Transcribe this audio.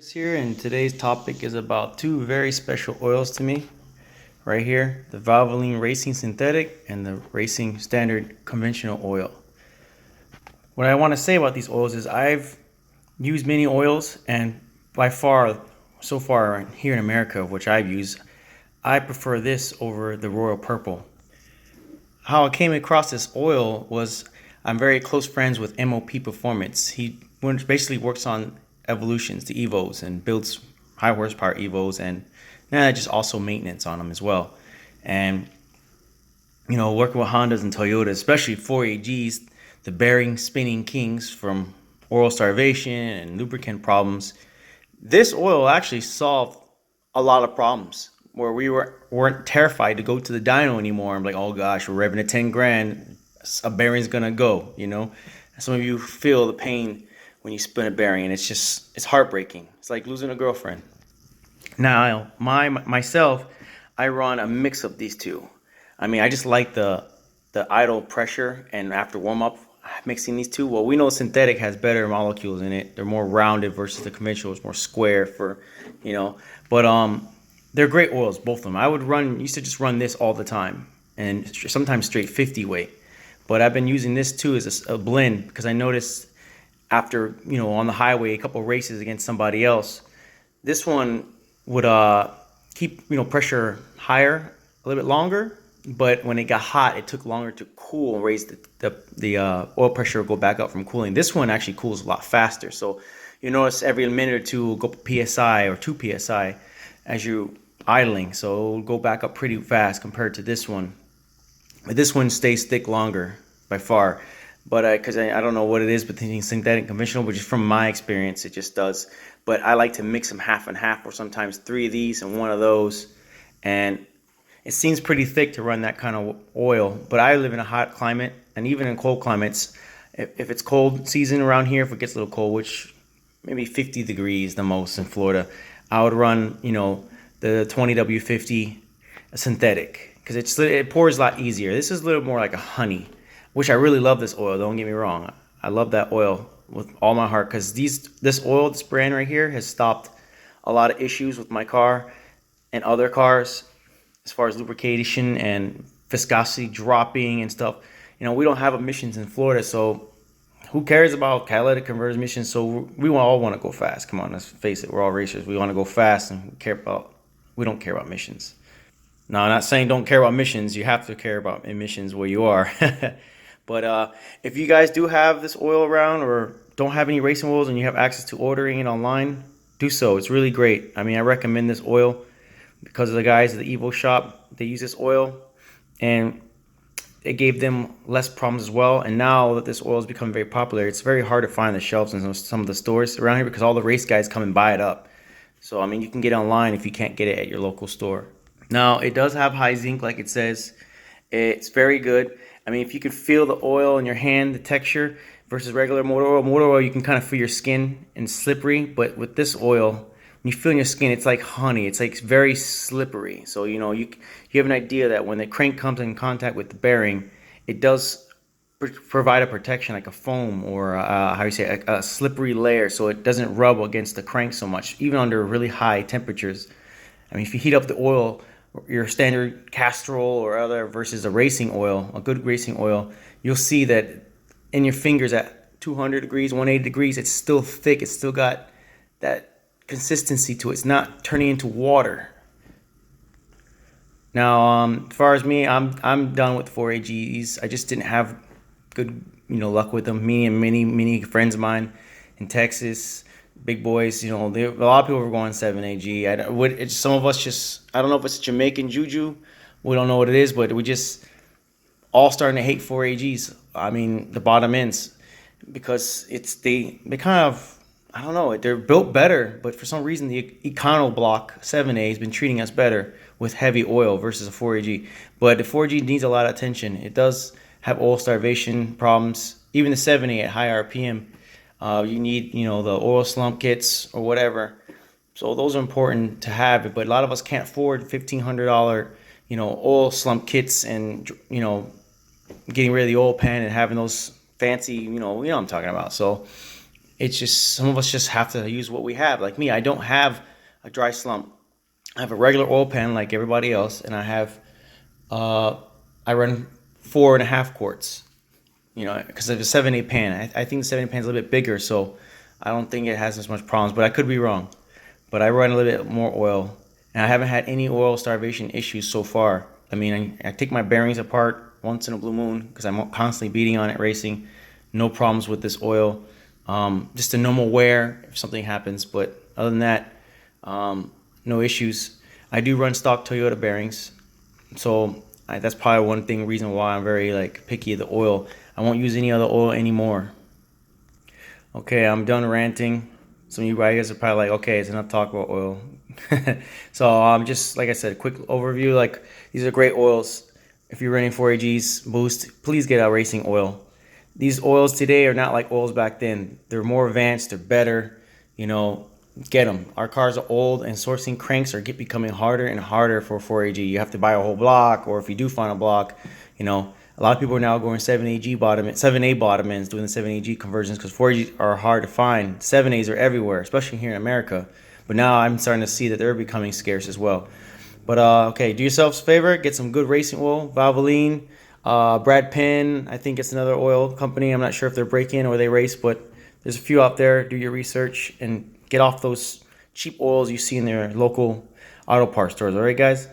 Here, and today's topic is about two very special oils to me. Right here, the Valvoline Racing Synthetic and the Racing Standard Conventional Oil. What I want to say about these oils is I've used many oils, and by far, so far here in America, which I've used, I prefer this over the Royal Purple. How I came across this oil was I'm very close friends with MOP Performance. He basically works on evolutions, the Evos, and builds high horsepower Evos, and just also maintenance on them as well. And working with Hondas and Toyotas, especially 4AGs, the bearing spinning kings from oil starvation and lubricant problems. This oil actually solved a lot of problems where weren't terrified to go to the dyno anymore. I'm like, oh gosh, we're revving at 10 grand, a bearing's gonna go. Some of you feel the pain when you spin a bearing, and it's heartbreaking. It's like losing a girlfriend. Now, myself, I run a mix of these two. I just like the idle pressure, and after warm up, mixing these two. Well, we know synthetic has better molecules in it. They're more rounded versus the conventional is more square but they're great oils, both of them. Used to just run this all the time, and sometimes straight 50 weight. But I've been using this too as a blend because I noticed after on the highway a couple races against somebody else, this one would keep pressure higher a little bit longer, but when it got hot it took longer to cool and raise the oil pressure go back up from cooling. This one actually cools a lot faster, so you notice every minute or two will go psi or 2 psi as you idling, so it'll go back up pretty fast compared to this one. But this one stays thick longer by far. But because I don't know what it is between synthetic and conventional, but just from my experience, it just does. But I like to mix them half and half, or sometimes 3 of these and 1 of those. And it seems pretty thick to run that kind of oil. But I live in a hot climate, and even in cold climates, if it's cold season around here, if it gets a little cold, which maybe 50 degrees the most in Florida, I would run, the 20W50 synthetic because it pours a lot easier. This is a little more like a honey, which I really love this oil. Don't get me wrong. I love that oil with all my heart because this brand right here has stopped a lot of issues with my car and other cars as far as lubrication and viscosity dropping and stuff. We don't have emissions in Florida, so who cares about catalytic converter emissions? So we all want to go fast. Come on, let's face it. We're all racers. We want to go fast, and we don't care about emissions. Now, I'm not saying don't care about emissions. You have to care about emissions where you are. But if you guys do have this oil around or don't have any racing oils and you have access to ordering it online, do so. It's really great. I recommend this oil because of the guys at the Evo shop. They use this oil, and it gave them less problems as well. And now that this oil has become very popular, it's very hard to find the shelves in some of the stores around here because all the race guys come and buy it up. So, you can get it online if you can't get it at your local store. Now, it does have high zinc, like it says. It's very good. If you could feel the oil in your hand, the texture, versus regular motor oil, you can kind of feel your skin and slippery. But with this oil, when you feel in your skin, it's like honey. It's like very slippery. So, you have an idea that when the crank comes in contact with the bearing, it does provide a protection like a foam or a slippery layer, so it doesn't rub against the crank so much, even under really high temperatures. If you heat up the oil, your standard Castrol or other versus a racing oil, a good racing oil, you'll see that in your fingers at 200 degrees, 180 degrees, it's still thick. It's still got that consistency to it. It's not turning into water. Now, as far as me, I'm done with 4AGs. I just didn't have good luck with them. Me and many friends of mine in Texas, big boys, a lot of people were going 7AG. Some of us just, I don't know if it's Jamaican juju. We don't know what it is, but we just all starting to hate 4AGs. The bottom ends, because they kind of, I don't know, they're built better, but for some reason the Econo Block 7A has been treating us better with heavy oil versus a 4AG. But the 4AG needs a lot of attention. It does have oil starvation problems. Even the 7A at high RPM, you need the oil slump kits or whatever. So those are important to have. But a lot of us can't afford $1,500 oil slump kits and getting rid of the oil pan and having those fancy what I'm talking about. So It's just some of us just have to use what we have. Like me, I don't have a dry slump. I have a regular oil pan like everybody else, and uh, I run 4.5 quarts. You know, because of a 7/8 pan. I think the 7/8 pan is a little bit bigger, so I don't think it has as much problems. But I could be wrong. But I run a little bit more oil, and I haven't had any oil starvation issues so far. I mean, I take my bearings apart once in a blue moon because I'm constantly beating on it racing. No problems with this oil. Just a normal wear if something happens, but other than that, no issues. I do run stock Toyota bearings, so that's probably one reason why I'm very like picky of the oil. I won't use any other oil anymore. Okay, I'm done ranting. Some of you guys are probably like, okay, it's enough talk about oil. So just like I said, quick overview. Like these are great oils. If you're running 4AGs boost, please get a racing oil. These oils today are not like oils back then. They're more advanced. They're better. You know, get them. Our cars are old, and sourcing cranks are becoming harder and harder for 4AG. You have to buy a whole block, or if you do find a block, you know, a lot of people are now going 7A bottom ends, doing the 7AG conversions because 4AGs are hard to find. 7As are everywhere, especially here in America. But now I'm starting to see that they're becoming scarce as well. But okay, do yourselves a favor, get some good racing oil, Valvoline, Brad Penn. I think it's another oil company. I'm not sure if they're break-in or they race, but there's a few out there. Do your research and get off those cheap oils you see in their local auto parts stores. All right, guys?